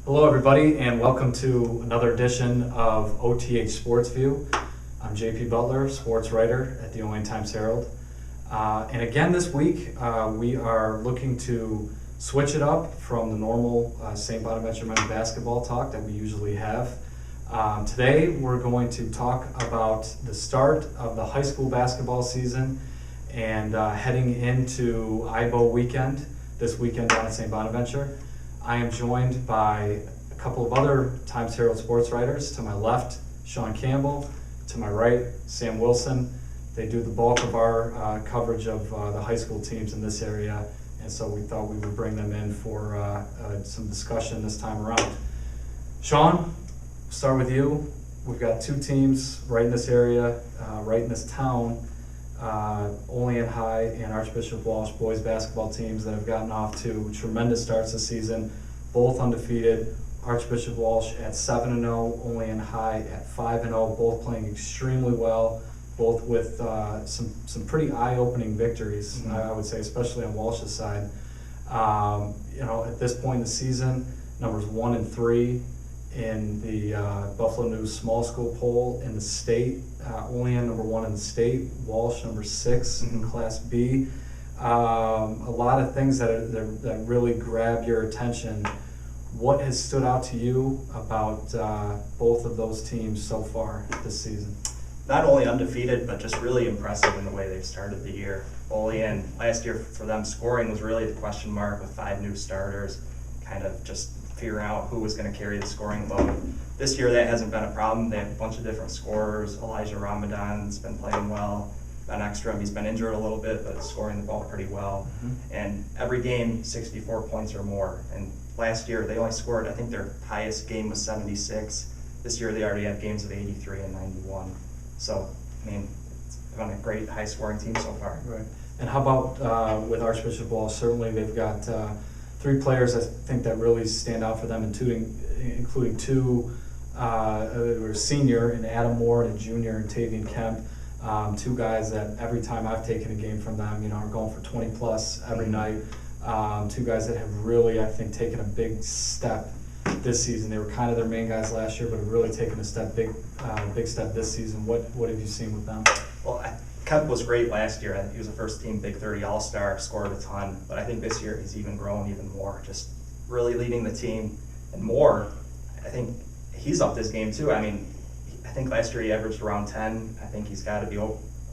Hello everybody and welcome to another edition of OTH Sports View. I'm JP Butler, sports writer at the Olean Herald. And again this week we are looking to switch it up from the normal St. Bonaventure men's basketball talk that we usually have. Today we're going to talk about the start of the high school basketball season and heading into IAABO weekend, this weekend down at St. Bonaventure. I am joined by a couple of other Herald sports writers. To my left, Shawn Campbell. To my right, Sam Wilson. They do the bulk of our coverage of the high school teams in this area, and so we thought we would bring them in for some discussion this time around. Shawn, start with you. We've got two teams right in this area, right in this town. Olean High and Archbishop Walsh boys basketball teams that have gotten off to tremendous starts this season, both undefeated. Archbishop Walsh at 7-0, Olean High at 5-0, both playing extremely well, both with some pretty eye-opening victories, I would say, especially on Walsh's side. At this point in the season, numbers 1 and 3 in the Buffalo News small school poll in the state. Olean number 1 in the state, Walsh number 6 in Class B. A lot of things that really grab your attention. What has stood out to you about both of those teams so far this season? Not only undefeated, but just really impressive in the way they've started the year. Olean, last year for them, scoring was really the question mark with 5 new starters, kind of just figuring out who was going to carry the scoring load. This year that hasn't been a problem. They have a bunch of different scorers. Elijah Ramadan's been playing well. Ben Ekstrom, he's been injured a little bit, but scoring the ball pretty well. And every game, 64 points or more. And last year they only scored, I think their highest game was 76. This year they already have games of 83 and 91. So, I mean, it's been a great high scoring team so far. Right. And how about with Archbishop Walsh? Certainly they've got 3 players I think that really stand out for them, including 2 who are senior in Adam Moore and a junior in Tavian Kemp. 2 guys that every time I've taken a game from them, are going for 20 plus every night. 2 guys that have really, I think, taken a big step this season. They were kind of their main guys last year, but have really taken a big step this season. What have you seen with them? Well, Kemp was great last year. I think he was a first team Big 30 All-Star, scored a ton. But I think this year he's even grown even more, just really leading the team. And Moore, I think he's up this game too. I mean, I think last year he averaged around 10. I think he's got to be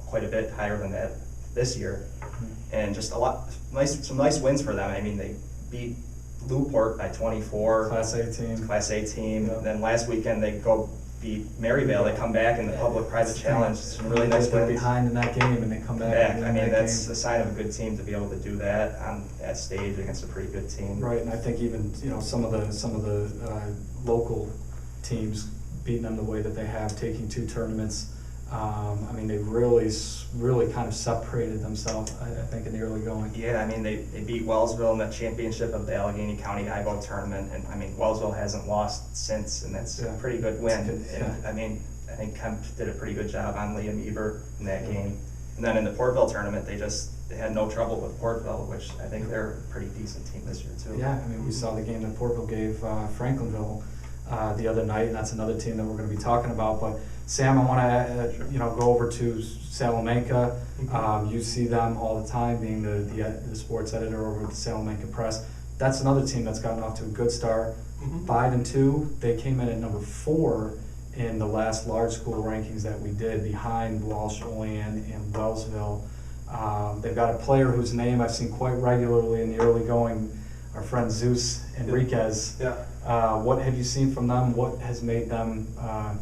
quite a bit higher than that this year. And just some nice wins for them. I mean, they beat Newport by 24. Class A team. Yep. Then last weekend they go beat Maryvale. They come back in the public-private challenge. Some really nice wins. Behind in that game and they come back. I mean, that's a sign of a good team to be able to do that on that stage against a pretty good team. Right, and I think even some of the local teams beating them the way that they have, taking 2 tournaments. I mean, they really kind of separated themselves, I think, in the early going. Yeah, I mean, they beat Wellsville in the championship of the Allegheny County IAABO Tournament, and I mean, Wellsville hasn't lost since, and that's a pretty good win. I mean, I think Kemp did a pretty good job on Liam Eber in that game. And then in the Portville tournament, they had no trouble with Portville, which I think they're a pretty decent team this year too. Yeah, I mean, we saw the game that Portville gave Franklinville the other night, and that's another team that we're going to be talking about. But Sam, I want to go over to Salamanca. You see them all the time, being the sports editor over at the Salamanca Press. That's another team that's gotten off to a good start. 5-2. They came in at number 4 in the last large school rankings that we did, behind Walsh, Olean, and Wellsville. They've got a player whose name I've seen quite regularly in the early going, our friend Zeus Enriquez. Yeah. What have you seen from them? What has made them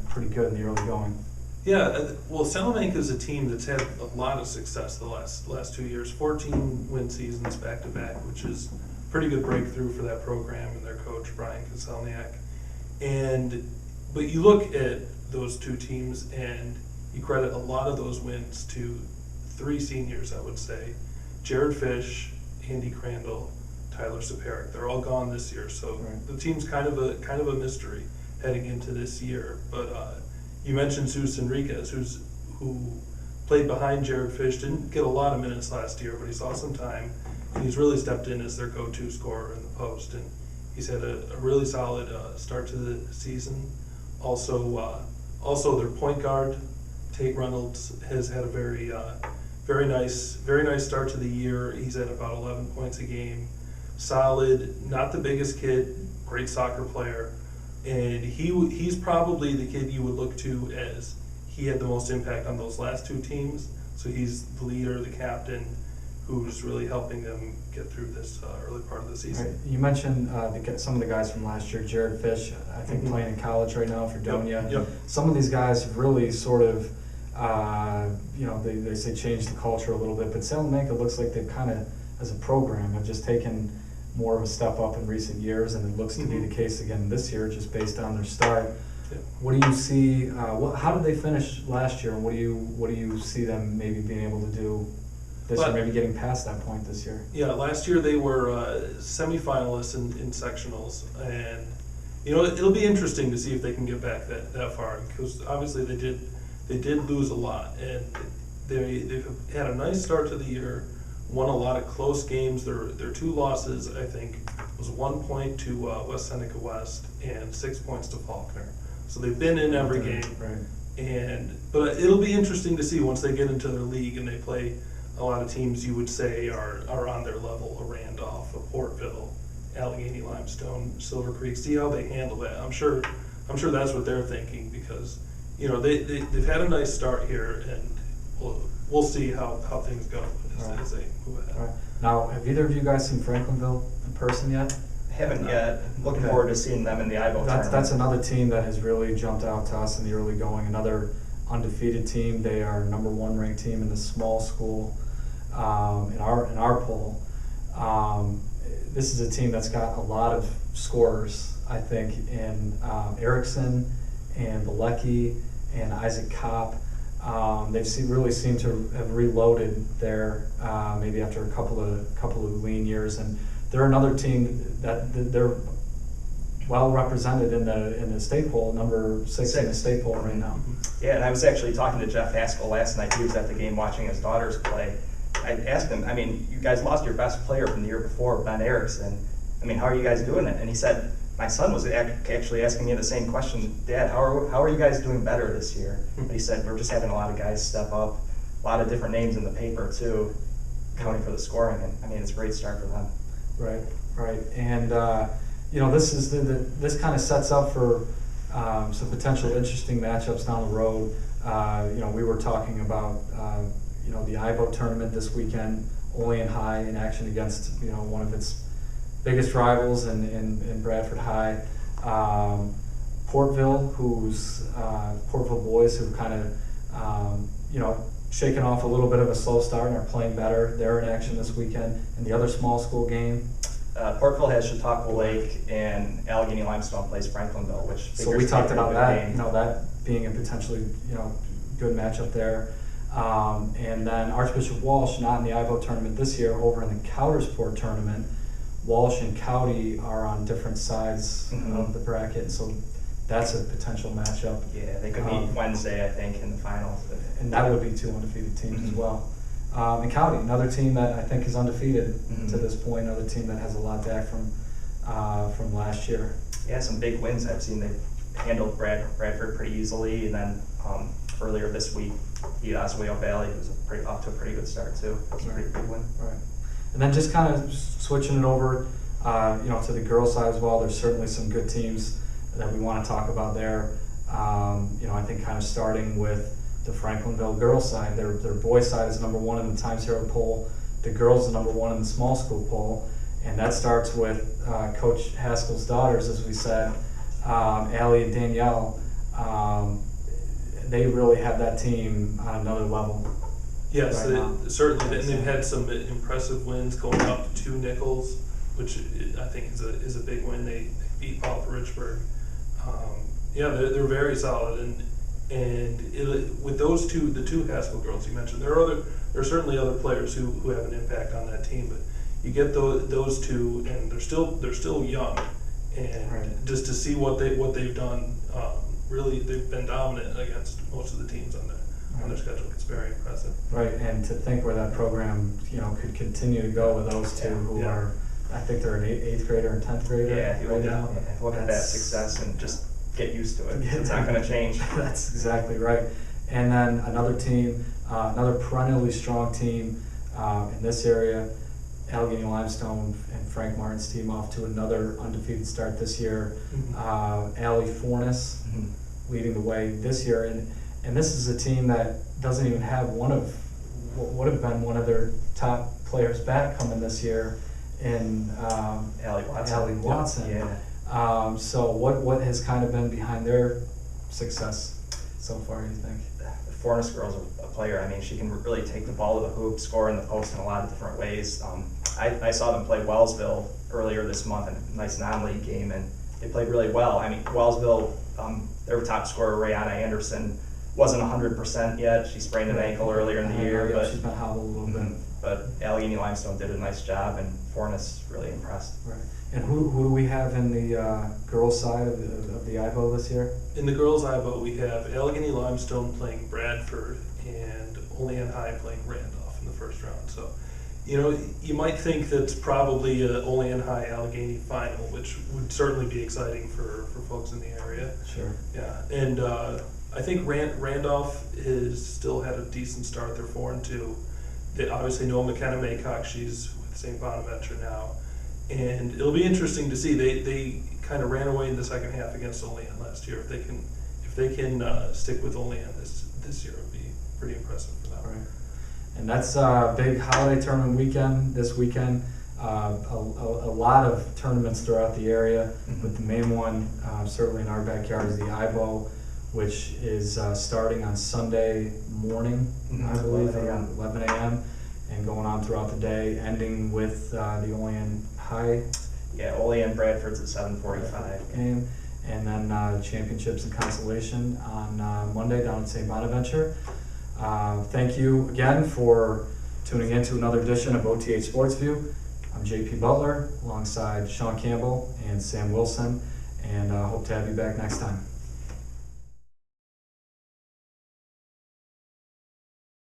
pretty good in the early going? Yeah, well, Salamanca is a team that's had a lot of success the last 2 years, 14 win seasons back to back, which is a pretty good breakthrough for that program and their coach Brian Koselniak. But you look at those 2 teams and you credit a lot of those wins to 3 seniors, I would say: Jared Fish, Andy Crandall, Tyler Saparic. They're all gone this year, so the team's kind of a mystery heading into this year. But you mentioned Zeus Enriquez, who played behind Jared Fish, didn't get a lot of minutes last year, but he saw some time, and he's really stepped in as their go-to scorer in the post. And He's had a really solid start to the season. Also their point guard, Tate Reynolds, has had a very nice start to the year. He's at about 11 points a game. Solid, not the biggest kid, great soccer player. And he's probably the kid you would look to as he had the most impact on those last two teams. So he's the leader, the captain, who's really helping them get through this early part of the season. Right. You mentioned some of the guys from last year. Jared Fish, I think playing in college right now for Donia. Yep. Some of these guys have really sort of, they say change the culture a little bit, but Salamanca looks like they've kind of, as a program, have just taken more of a step up in recent years, and it looks to be the case again this year, just based on their start. Yep. What do you see? How did they finish last year, and what do you see them maybe being able to do this year, maybe getting past that point this year? Yeah, last year they were semifinalists in sectionals, and it'll be interesting to see if they can get back that far, because obviously they did lose a lot, and they've had a nice start to the year. Won a lot of close games. Their two losses, I think, was 1 point to West Seneca West and 6 points to Faulkner. So they've been in every game. Right. But it'll be interesting to see once they get into their league and they play a lot of teams you would say are on their level, a Randolph, a Portville, Allegheny Limestone, Silver Creek. See how they handle that. I'm sure that's what they're thinking, because they've had a nice start here, and we'll see how things go as they move ahead. All right. Now, have either of you guys seen Franklinville in person yet? Haven't yet. Looking forward to seeing them in the IAABO Tournament. That's another team that has really jumped out to us in the early going. Another undefeated team. They are #1 ranked team in the small school in our poll. This is a team that's got a lot of scorers, I think, in Erickson and Bilecki and Isaac Kopp. They've really seemed to have reloaded there, maybe after a couple of lean years, and they're another team that they're well represented in the state poll, number 6 in the state poll right now. Yeah, and I was actually talking to Jeff Haskell last night. He was at the game watching his daughters play. I asked him, you guys lost your best player from the year before, Ben Erickson. How are you guys doing it? And he said, my son was actually asking me the same question. Dad, how are you guys doing better this year? And he said, we're just having a lot of guys step up, a lot of different names in the paper too, counting for the scoring. And it's a great start for them. Right. And this is this kind of sets up for some potential interesting matchups down the road. We were talking about the IAABO tournament this weekend. Olean High in action against one of its biggest rivals in Bradford High. Portville, Portville boys who kind of shaken off a little bit of a slow start and are playing better. They're in action this weekend. And the other small school game, Portville has Chautauqua Lake, and Allegheny Limestone plays Franklinville, which so we talked about that. That being a potentially good matchup there. And then Archbishop Walsh, not in the IAABO tournament this year, over in the Coudersport tournament. Walsh and Cowdy are on different sides of the bracket, so that's a potential matchup. Yeah, they could meet Wednesday, I think, in the finals. And that would be two undefeated teams as well. And Cowdy, another team that I think is undefeated to this point, another team that has a lot back from last year. Yeah, some big wins I've seen. They've handled Bradford pretty easily, and then earlier this week, beat Oswego Valley, who was off to a pretty good start too. That was a pretty big win. Right. And then just kind of switching it over, to the girls' side as well. There's certainly some good teams that we want to talk about there. I think kind of starting with the Franklinville girls' side. Their boys' side is #1 in the Times Herald poll. The girls is #1 in the small school poll, and that starts with Coach Haskell's daughters, as we said, Allie and Danielle. They really have that team on another level. Yes, right certainly, and they've had some impressive wins going up to 2 Nichols, which I think is a big win. They beat Paul Richburg. They're very solid, and with those the two Haskell girls you mentioned, there are certainly other players who have an impact on that team, but you get those two, and they're still young, and just to see what they've done, really they've been dominant against most of the teams on their schedule. It's very impressive. Right, and to think where that program, could continue to go with those two who are I think they're an eighth grader and 10th grader right now. Yeah, look at that success and just get used to it. It's not going to change. That's exactly right. And then another team, another perennially strong team in this area, Allegheny Limestone and Frank Martin's team off to another undefeated start this year. Allie Fornes leading the way this year. And this is a team that doesn't even have one of what would have been one of their top players back coming this year in Allie Watson. Yeah. So what has kind of been behind their success so far, do you think? The Fornes girl's a player. I mean, she can really take the ball to the hoop, score in the post in a lot of different ways. I saw them play Wellsville earlier this month in a nice non-league game, and they played really well. I mean, Wellsville, their top scorer, Rihanna Anderson, wasn't 100% yet. She sprained an ankle earlier in the year. But she's been hobbled a little bit. But Allegheny Limestone did a nice job, and Fornes really impressed. Right. And who do we have in the girls' side of the IAABO this year? In the girls' IAABO, we have Allegheny Limestone playing Bradford and Olean High playing Randolph in the first round. So, you know, you might think that's probably a Olean High Allegheny final, which would certainly be exciting for folks in the area. Sure. Yeah, and I think Randolph has still had a decent start. They're 4-2. They obviously know McKenna Maycock. She's with St. Bonaventure now. And it'll be interesting to see. They kind of ran away in the second half against Olean last year. If they can stick with Olean this year, it would be pretty impressive for them. Right. And that's a big holiday tournament weekend this weekend. A lot of tournaments throughout the area, but the main one, certainly in our backyard, is the IAABO, which is starting on Sunday morning, I believe, around 11 a.m. and going on throughout the day, ending with the Olean High. Yeah, Olean Bradford's at 7:45 game, and then championships and consolation on Monday down in St. Bonaventure. Thank you again for tuning in to another edition of OTH Sports View. I'm JP Butler alongside Shawn Campbell and Sam Wilson, and hope to have you back next time.